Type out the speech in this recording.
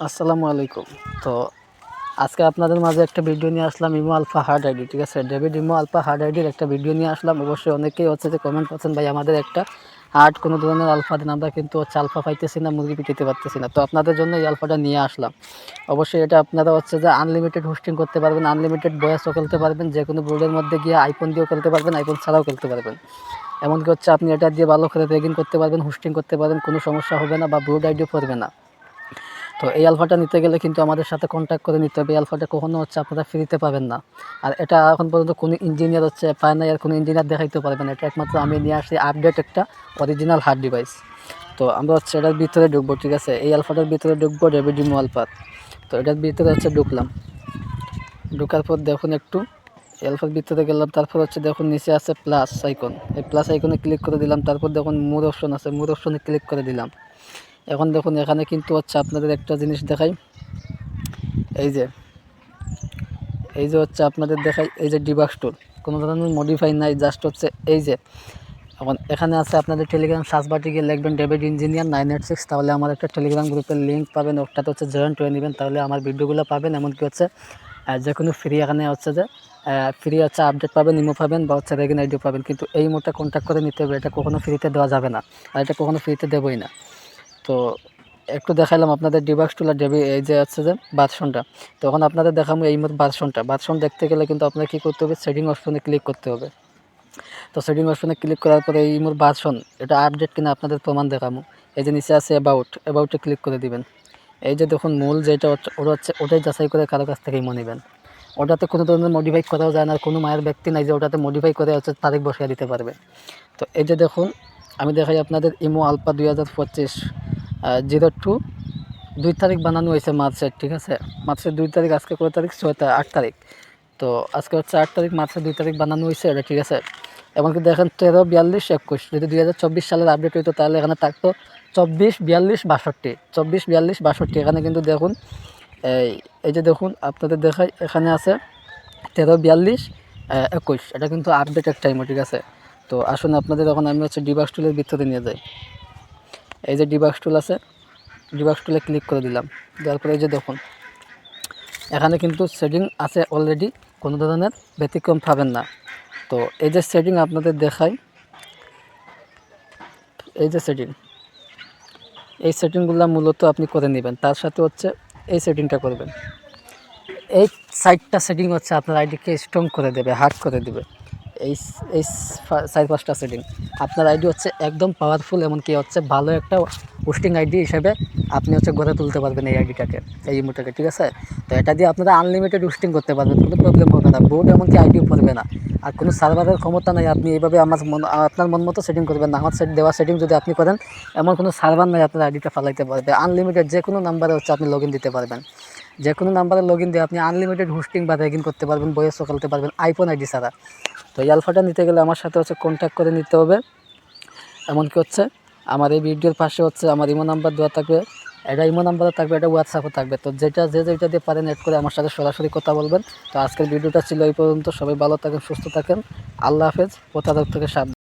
আসসালামু আলাইকুম। তো আজকে আপনাদের মাঝে একটা ভিডিও নিয়ে আসলাম ইমো আলফা হার্ড আইডি, ঠিক আছে? ডেভিড ইমো আলফা হার্ড আইডির একটা ভিডিও নিয়ে আসলাম। অবশ্যই অনেকেই হচ্ছে যে কমেন্ট করছেন, ভাই আমাদের একটা হার্ড কোনো ধরনের আলফা দিন, আমরা কিন্তু হচ্ছে আলফা পাইতেছি না, মুরগি পিটাতে পারতেছি না। তো আপনাদের জন্য এই আলফাটা নিয়ে আসলাম। অবশ্যই এটা আপনারা হচ্ছে যে আনলিমিটেড হোস্টিং করতে পারবেন, আনলিমিটেড ভয়েসও খেলতে পারবেন, যে কোনো বোর্ডের মধ্যে গিয়ে আইফোন দিয়েও খেলতে পারবেন, আইফোন ছাড়াও খেলতে পারবেন। এমনকি হচ্ছে আপনি এটা দিয়ে ভালো করে রেগিং করতে পারবেন, হোস্টিং করতে পারবেন, কোনো সমস্যা হবে না বা বোর্ড আইডিও পড়বে না। তো এই আলফাটা নিতে গেলে কিন্তু আমাদের সাথে কন্ট্যাক্ট করে নিতে হবে। এই আলফাটা কখনো হচ্ছে আপনারা ফ্রিতে পাবেন না। আর এটা এখন পর্যন্ত কোনো ইঞ্জিনিয়ার হচ্ছে পায় না, আর কোনো ইঞ্জিনিয়ার দেখাইতে পারবে না। এটা একমাত্র আমি নিয়ে আসছি আপডেট একটা অরিজিনাল হার্ড ডিভাইস। তো আমরা হচ্ছে এটার ভিতরে ঢুকবো, ঠিক আছে? এই আলফাটার ভিতরে ঢুকবো, ডেভিড ইমো আলফার। তো এটার ভিতরে হচ্ছে ঢুকলাম। ঢোকার পর দেখুন একটু এই আলফার ভিতরে গেলাম। তারপর হচ্ছে দেখুন নিচে আছে প্লাস আইকন, এই প্লাস আইকনে ক্লিক করে দিলাম। তারপর দেখুন মোর অপশন আছে, মোর অপশনে ক্লিক করে দিলাম। এখন দেখুন এখানে কিন্তু হচ্ছে আপনাদের একটা জিনিস দেখাই, এই যে হচ্ছে আপনাদের দেখাই, এই যে ডিবাক্স টুল, কোনো ধরনের মডিফাই নাই, জাস্ট হচ্ছে এই যে এখন এখানে আছে আপনাদের টেলিগ্রাম সার্চ বাটে গিয়ে লিখবেন ডেভিড ইঞ্জিনিয়ার 986, তাহলে আমার একটা টেলিগ্রাম গ্রুপের লিঙ্ক পাবেন, ওটাতে হচ্ছে জয়েন্ট হয়ে নেবেন, তাহলে আমার ভিডিওগুলো পাবেন। এমনকি হচ্ছে যে কোনো ফ্রি এখানে হচ্ছে যে ফ্রি হচ্ছে আপডেট পাবেন, ইমো পাবেন বা হচ্ছে রেগিন আইডিও পাবেন। কিন্তু এই ইমোটা কন্ট্যাক্ট করে নিতে হবে, এটা কখনো ফ্রিতে দেওয়া যাবে না, আর এটা কখনো ফ্রিতে দেবই না। তো একটু দেখাইলাম আপনাদের ডিবাক্স টুল আর এই যে আছে যে ভার্সনটা। তো এখন আপনাদের দেখাবো এই মতো ভার্সন দেখতে গেলে কিন্তু আপনাকে কী করতে হবে, সেটিং অপশনে ক্লিক করতে হবে। তো সেটিং অপশনে ক্লিক করার পরে এই মোর ভার্সন এটা আপডেট কিনা আপনাদের প্রমাণ দেখাবো। এই যে নিচে আছে অ্যাবাউটে ক্লিক করে দিবেন। এই যে দেখুন মূল যেটা ওটা হচ্ছে ওটাই যাচাই করে কারো কাছ থেকে ইমো নেবেন। ওটাতে কোনো ধরনের মডিফাই করাও যায় না, কোনো মায়ের ব্যক্তি নাই যে ওটাতে মডিফাই করে হচ্ছে তারিখ বসিয়ে দিতে পারবে। তো এই যে দেখুন আমি দেখাই আপনাদের ইমো আলফা 2025 02 2 তারিখ বানানো হয়েছে মার্চের, ঠিক আছে? মার্চের 2 তারিখ, আজকে কত তারিখ? 8 তারিখ। তো আজকে হচ্ছে 8 তারিখ, মার্চের 2 তারিখ বানানো হয়েছে এটা, ঠিক আছে? এমনকি দেখেন 13, 42, 21 যদি 2024 সালের আপডেট হইতো তাহলে এখানে থাকতো 24, 42, 62, 24, 42, 62। এখানে কিন্তু দেখুন এই যে দেখুন আপনাদের দেখাই, এখানে আছে 13, 42, 21। এটা কিন্তু আপডেটের টাইমও, ঠিক আছে? তো আসুন আপনাদের এখন আমি হচ্ছে ডিবাক্স টুলের ভিতরে নিয়ে যাই। এই যে ডিবাক্স টুল আছে, ডিবাক্স টুলে ক্লিক করে দিলাম। দেওয়ার পরে এই যে দেখুন এখানে কিন্তু সেটিং আছে অলরেডি, কোনো ধরনের ব্যতিক্রম পাবেন না। তো এই যে সেটিং আপনাদের দেখাই, এই যে এই সেটিংগুলো মূলত আপনি করে নেবেন, তার সাথে হচ্ছে এই সেটিংটা করবেন। এই সাইডটা সেটিং হচ্ছে আপনার আইডিকে স্ট্রং করে দেবে, হার্ড করে দেবে। এই এই 4-5টা সেটিং আপনার আইডি হচ্ছে একদম পাওয়ারফুল, এমনকি হচ্ছে ভালো একটা হোস্টিং আইডি হিসেবে আপনি হচ্ছে গড়ে তুলতে পারবেন এই আইডিটাকে, এই ইমোটাকে, ঠিক আছে? তো এটা দিয়ে আপনারা আনলিমিটেড হোস্টিং করতে পারবেন, কোনো প্রবলেম হবে না, বোর্ড এমনকি আইডিও পড়বে না, আর কোনো সার্ভারের ক্ষমতা নাই। আপনি এইভাবে আপনার মন মতো সেটিং করবেন না, আমার দেওয়া সেটিং যদি আপনি করেন, এমন কোনো সার্ভার নাই আপনার আইডিটা ফালাইতে পারবে। আনলিমিটেড যে কোনো নাম্বারে হচ্ছে আপনি লগ ইন দিতে পারবেন, যে কোনো নাম্বারে লগ ইন দিয়ে আপনি আনলিমিটেড হোস্টিং বা রেগিং করতে পারবেন, বয়েসও খেলতে পারবেন আইফোন আইডি ছাড়া। তো এই আলফাটা নিতে গেলে আমার সাথে হচ্ছে কন্ট্যাক্ট করে নিতে হবে। এমনকি হচ্ছে আমার এই ভিডিওর পাশে হচ্ছে আমার ইমো নাম্বার দেওয়া থাকবে, এটা ইমো নাম্বারও থাকবে, এটা হোয়াটসঅ্যাপও থাকবে। তো যেটা দিয়ে পারেন অ্যাড করে আমার সাথে সরাসরি কথা বলবেন। তো আজকের ভিডিওটা ছিল এই পর্যন্ত। সবাই ভালো থাকেন, সুস্থ থাকেন, আল্লাহ হাফেজ। প্রতারক থেকে সাবধান।